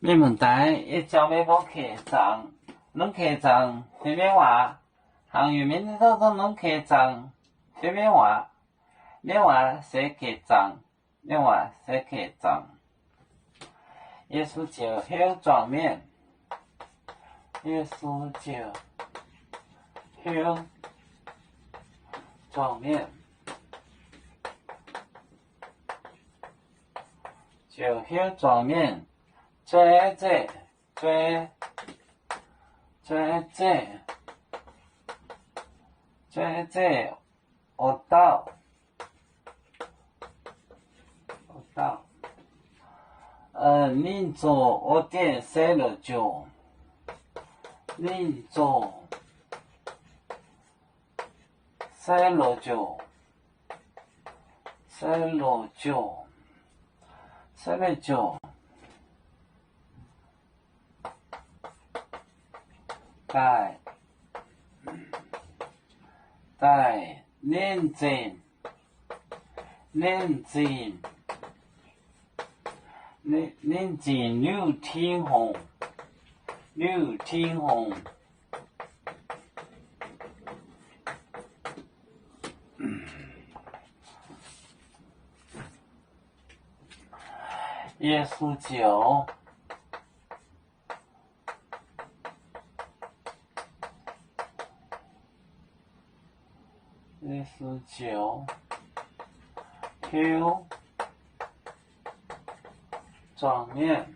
你们带一交俾我客栈，侬客栈随便话，行业面的都侬客栈随便话，你话谁客栈，你话谁客栈。耶稣就后转面，耶稣就后转面，就后转面。追我到，宁做我点塞了就，宁做塞了就，带认真刘天红，耶稣酒。耶稣酒，后转面，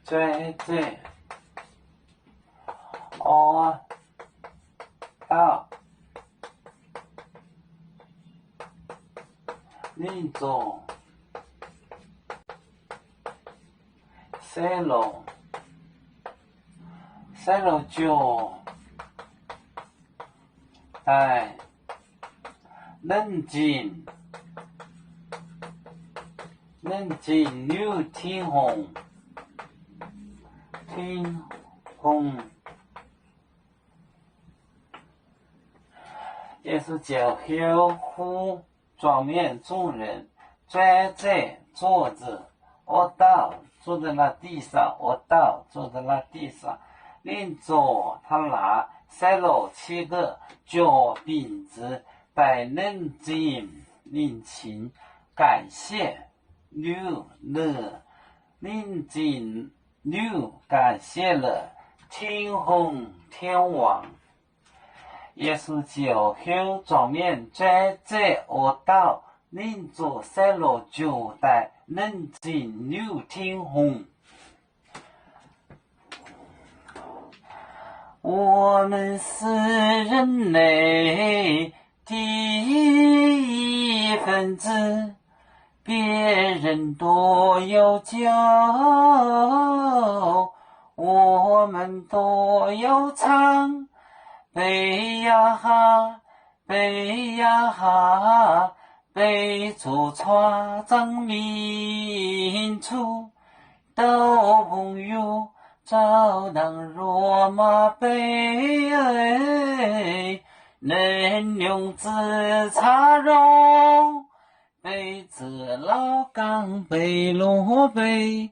追我到，宁做塞了就。带冷静刘天红，也是叫后呼转面众人追在桌子，我到坐在那地上，坐在那地上，另左他拿塞了7个脚饼子，带冷静领情，感谢六了，冷静六感谢了天红天王。耶稣就后转面追在我道，另左塞了9带冷静六天红。我们是人类第一分子，别人都有脚，我们都有唱，背呀哈，背出创造民族都朋友。照当罗马杯，能用自茶容，杯子老钢杯罗杯，